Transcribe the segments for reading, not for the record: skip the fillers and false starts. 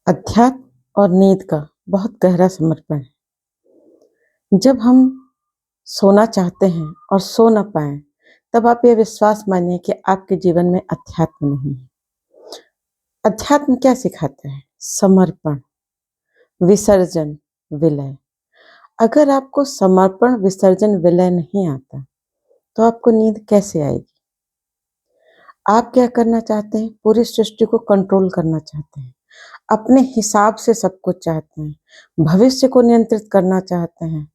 अध्यात्म और नींद का बहुत गहरा समर्पण है। जब हम सोना चाहते हैं और सो ना पाएं, तब आप ये विश्वास मानिए कि आपके जीवन में अध्यात्म नहीं है। अध्यात्म क्या सिखाता है? समर्पण, विसर्जन, विलय। अगर आपको समर्पण, विसर्जन, विलय नहीं आता, तो आपको नींद कैसे आएगी? आप क्या करना चाहते हैं? पूरी सृष्टि को कंट्रोल करना चाहते हैं, अपने हिसाब से सब कुछ चाहते हैं, भविष्य को नियंत्रित करना चाहते हैं,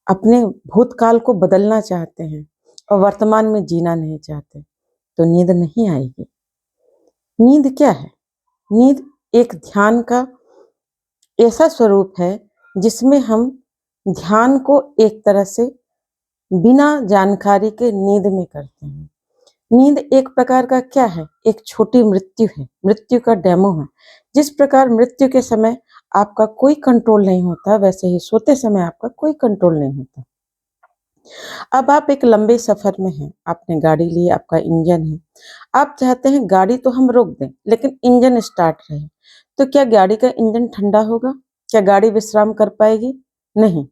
अपने भूतकाल को बदलना चाहते हैं और वर्तमान में जीना नहीं चाहते, तो नींद नहीं आएगी। नींद क्या है? नींद एक ध्यान का ऐसा स्वरूप है जिसमें हम ध्यान को एक तरह से बिना जानकारी के नींद में करते हैं। नींद एक प्रकार का क्या है? एक छोटी मृत्यु है, मृत्यु का डेमो है। जिस प्रकार मृत्यु के समय आपका कोई कंट्रोल नहीं होता, वैसे ही सोते समय आपका कोई कंट्रोल नहीं होता। अब आप एक लंबे सफर में हैं, आपने गाड़ी ली, आपका इंजन है, आप चाहते हैं गाड़ी तो हम रोक दें, लेकिन इंजन स्टार्ट रहे, तो क्या गाड़ी का इंजन ठंडा होगा? क्या गाड़ी विश्राम कर पाएगी? नहीं।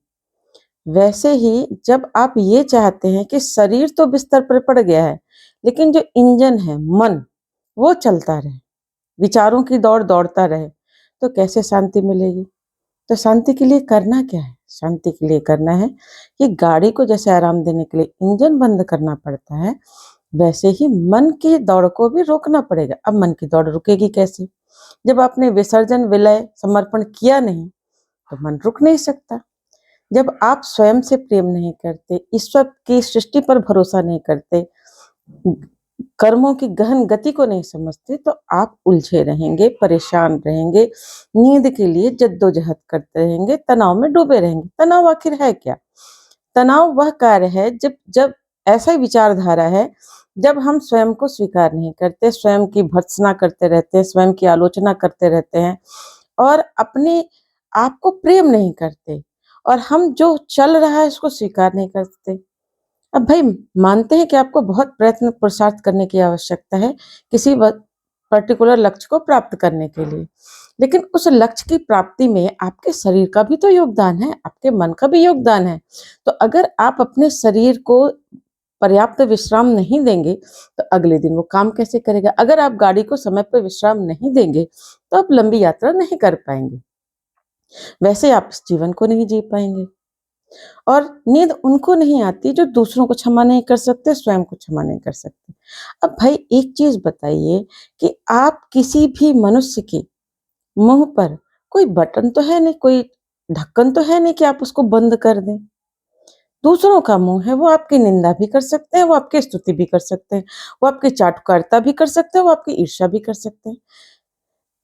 वैसे ही जब आप ये चाहते हैं कि शरीर तो बिस्तर पर पड़ गया है, लेकिन जो इंजन है, मन, वो चलता रहे, विचारों की दौड़ दौड़ता रहे, तो कैसे शांति मिलेगी? तो शांति के लिए करना क्या है? शांति के लिए करना है कि गाड़ी को जैसे आराम देने के लिए इंजन बंद करना पड़ता है, वैसे ही मन की दौड़ को भी रोकना पड़ेगा। अब मन की दौड़ रुकेगी कैसे? जब आपने विसर्जन, विलय, समर्पण किया नहीं, तो मन रुक नहीं सकता। जब आप स्वयं से प्रेम नहीं करते, ईश्वर की सृष्टि पर भरोसा नहीं करते, कर्मों की गहन गति को नहीं समझते, तो आप उलझे रहेंगे, परेशान रहेंगे, नींद के लिए जद्दोजहद करते रहेंगे, तनाव में डूबे रहेंगे। तनाव आखिर है क्या? तनाव वह कार्य है जब जब ऐसा ही विचारधारा है, जब हम स्वयं को स्वीकार नहीं करते, स्वयं की भर्त्सना करते रहते हैं, स्वयं की आलोचना करते रहते हैं और अपने आप को प्रेम नहीं करते, और हम जो चल रहा है उसको स्वीकार नहीं करते। अब भाई, मानते हैं कि आपको बहुत प्रयत्न पुरुषार्थ करने की आवश्यकता है किसी पर्टिकुलर लक्ष्य को प्राप्त करने के लिए, लेकिन उस लक्ष्य की प्राप्ति में आपके शरीर का भी तो योगदान है, आपके मन का भी योगदान है। तो अगर आप अपने शरीर को पर्याप्त विश्राम नहीं देंगे, तो अगले दिन वो काम कैसे करेगा? अगर आप गाड़ी को समय पर विश्राम नहीं देंगे, तो आप लंबी यात्रा नहीं कर पाएंगे, वैसे आप इस जीवन को नहीं जी पाएंगे। और नींद उनको नहीं आती जो दूसरों को क्षमा नहीं कर सकते, स्वयं को क्षमा नहीं कर सकते। अब भाई, एक चीज बताइए कि आप किसी भी मनुष्य के मुंह पर कोई बटन तो है नहीं, कोई ढक्कन तो है नहीं कि आप उसको बंद कर दें। दूसरों का मुंह है, वो आपकी निंदा भी कर सकते हैं, वो आपकी स्तुति भी कर सकते हैं, वो आपकी चाटुकारिता भी कर सकते हैं, वो आपकी ईर्ष्या भी कर सकते हैं।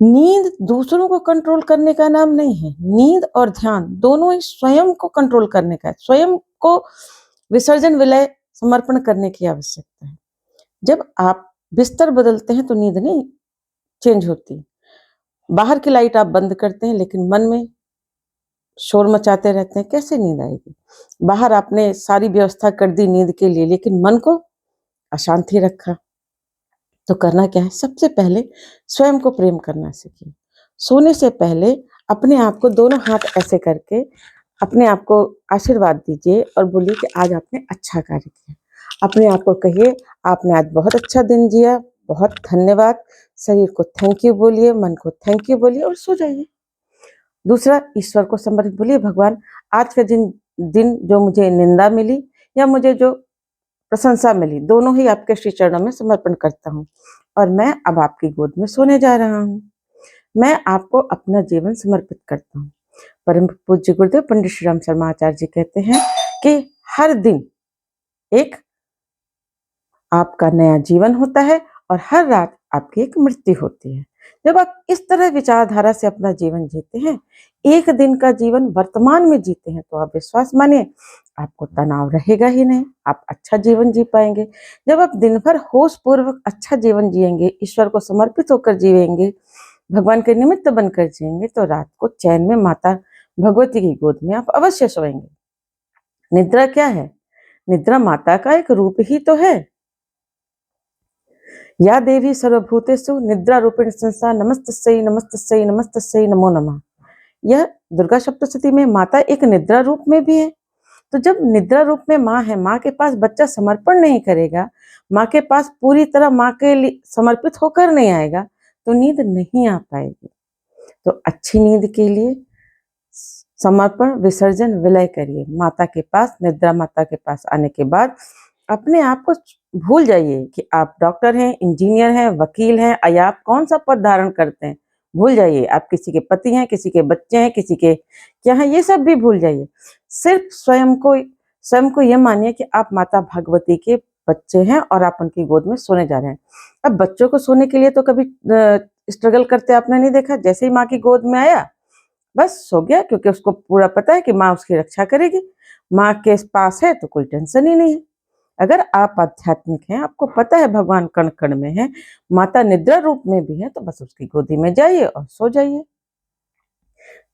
नींद दूसरों को कंट्रोल करने का नाम नहीं है। नींद और ध्यान दोनों ही स्वयं को कंट्रोल करने का है, स्वयं को विसर्जन, विलय, समर्पण करने की आवश्यकता है। जब आप बिस्तर बदलते हैं तो नींद नहीं चेंज होती। बाहर की लाइट आप बंद करते हैं, लेकिन मन में शोर मचाते रहते हैं, कैसे नींद आएगी? बाहर आपने सारी व्यवस्था कर दी नींद के लिए, लेकिन मन को अशांति रखा, तो करना क्या है? सबसे पहले स्वयं को प्रेम करना सीखिए। सोने से पहले अपने आप को दोनों हाथ ऐसे करके अपने आप को आशीर्वाद दीजिए और बोलिए कि आज आपने अच्छा कार्य किया। अपने आप को कहिए, आपने आज बहुत अच्छा दिन जिया, बहुत धन्यवाद। शरीर को थैंक यू बोलिए, मन को थैंक यू बोलिए और सो जाइए। दूसरा, ईश्वर को समर्पित बोलिए, भगवान, आज का दिन दिन जो मुझे निंदा मिली या मुझे जो प्रशंसा मिली, दोनों ही आपके श्री चरणों में समर्पण करता हूँ, और मैं अब आपकी गोद में सोने जा रहा हूँ। मैं आपको अपना जीवन समर्पित करता हूँ। परम पूज्य गुरुदेव पंडित श्री राम शर्मा आचार्य जी कहते हैं कि हर दिन एक आपका नया जीवन होता है और हर रात आपकी एक मृत्यु होती है। जब आप इस तरह विचारधारा से अपना जीवन जीते हैं, एक दिन का जीवन वर्तमान में जीते हैं, तो आप विश्वास मानिए, आपको तनाव रहेगा ही नहीं, आप अच्छा जीवन जी पाएंगे। जब आप दिन भर होश पूर्वक अच्छा जीवन जिएंगे, ईश्वर को समर्पित होकर जिएंगे, भगवान के निमित्त बनकर जिएंगे, तो रात को चैन में माता भगवती की गोद में आप अवश्य सोएंगे। निद्रा क्या है? निद्रा माता का एक रूप ही तो है। या देवी सर्वभूतेषु निद्रा रूपेण संस्था नमस्तस्यै नमस्तस्यै नमस्तस्यै नमो नमः। यह दुर्गा सप्तशती में माता एक निद्रा रूप में भी है। तो जब निद्रा रूप में माँ है, माँ के पास बच्चा समर्पण नहीं करेगा, माँ के पास पूरी तरह माँ के लिए समर्पित होकर नहीं आएगा, तो नींद नहीं आ पाएगी। तो अच्छी नींद के लिए समर्पण, विसर्जन, विलय करिए माता के पास। निद्रा माता के पास आने के बाद अपने आप को भूल जाइए कि आप डॉक्टर हैं, इंजीनियर हैं, वकील हैं, या आप कौन सा पद धारण करते हैं, भूल जाइए। आप किसी के पति हैं, किसी के बच्चे हैं, किसी के क्या हैं, ये सब भी भूल जाइए। सिर्फ स्वयं को ये मानिए कि आप माता भगवती के बच्चे हैं और आप उनकी गोद में सोने जा रहे हैं। अब बच्चों को सोने के लिए तो कभी स्ट्रगल करते आपने नहीं देखा। जैसे ही माँ की गोद में आया, बस सो गया, क्योंकि उसको पूरा पता है कि माँ उसकी रक्षा करेगी। माँ के पास है तो कोई टेंशन ही नहीं है। अगर आप आध्यात्मिक हैं, आपको पता है भगवान कण कण में है, माता निद्रा रूप में भी है, तो बस उसकी गोदी में जाइए और सो जाइए।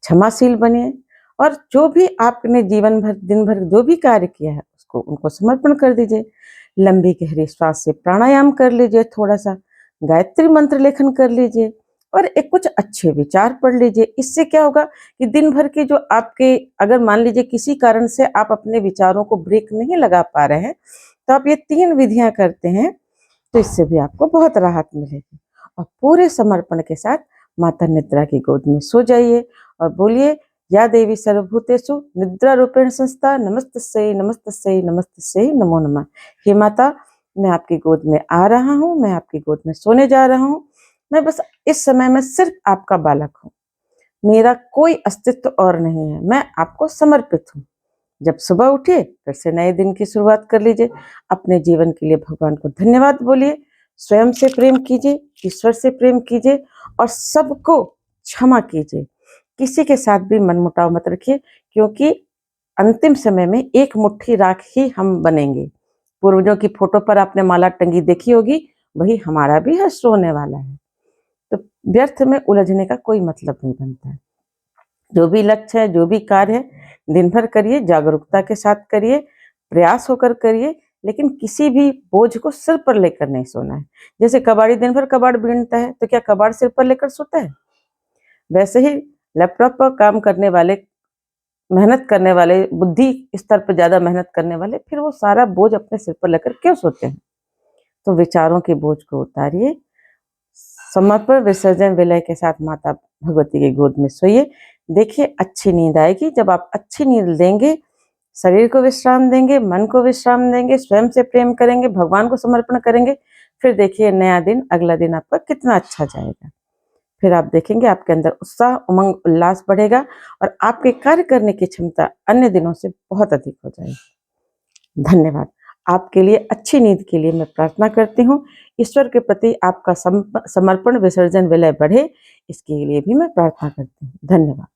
क्षमाशील बनिए और जो भी आपने जीवन भर, दिन भर जो भी कार्य किया है, उसको उनको समर्पण कर दीजिए। लंबी गहरी श्वास से प्राणायाम कर लीजिए, थोड़ा सा गायत्री मंत्र लेखन कर लीजिए और एक कुछ अच्छे विचार पढ़ लीजिए। इससे क्या होगा कि दिन भर के जो आपके, अगर मान लीजिए किसी कारण से आप अपने विचारों को ब्रेक नहीं लगा पा रहे हैं, तो आप ये 3 विधियां करते हैं, तो इससे भी आपको बहुत राहत मिलेगी। और पूरे समर्पण के साथ माता निद्रा की गोद में सो जाइए और बोलिए, या देवी सर्वभूतेषु निद्रा रूपेण संस्था नमस्तस्यै नमस्तस्यै नमस्तस्यै नमो नमः। हे माता, मैं आपकी गोद में आ रहा हूँ, मैं आपकी गोद में सोने जा रहा हूँ। मैं बस इस समय में सिर्फ आपका बालक हूँ, मेरा कोई अस्तित्व और नहीं है, मैं आपको समर्पित हूँ। जब सुबह उठिए, फिर से नए दिन की शुरुआत कर लीजिए। अपने जीवन के लिए भगवान को धन्यवाद बोलिए, स्वयं से प्रेम कीजिए, ईश्वर से प्रेम कीजिए और सबको क्षमा कीजिए। किसी के साथ भी मनमुटाव मत रखिए, क्योंकि अंतिम समय में एक मुट्ठी राख ही हम बनेंगे। पूर्वजों की फोटो पर आपने माला टंगी देखी होगी, वही हमारा भी हश्र होने वाला है। तो व्यर्थ में उलझने का कोई मतलब नहीं बनता है। जो भी लक्ष्य है, जो भी कार्य है, दिन भर करिए, जागरूकता के साथ करिए, प्रयास होकर करिए, लेकिन किसी भी बोझ को सिर पर लेकर नहीं सोना है। जैसे कबाड़ी दिन भर कबाड़ बीनता है, तो क्या कबाड़ सिर पर लेकर सोता है? वैसे ही लैपटॉप पर काम करने वाले, मेहनत करने वाले, बुद्धि स्तर पर ज्यादा मेहनत करने वाले, फिर वो सारा बोझ अपने सिर पर लेकर क्यों सोते हैं? तो विचारों के बोझ को उतारिए, समर्पण, विसर्जन, विलय के साथ माता भगवती की गोद में सोइए। देखिए, अच्छी नींद आएगी। जब आप अच्छी नींद लेंगे, शरीर को विश्राम देंगे, मन को विश्राम देंगे, स्वयं से प्रेम करेंगे, भगवान को समर्पण करेंगे, फिर देखिए नया दिन, अगला दिन आपका कितना अच्छा जाएगा। फिर आप देखेंगे आपके अंदर उत्साह, उमंग, उल्लास बढ़ेगा और आपके कार्य करने की क्षमता अन्य दिनों से बहुत अधिक हो जाएगी। धन्यवाद। आपके लिए अच्छी नींद के लिए मैं प्रार्थना करती हूँ। ईश्वर के प्रति आपका समर्पण, विसर्जन, विलय बढ़े, इसके लिए भी मैं प्रार्थना करती हूँ। धन्यवाद।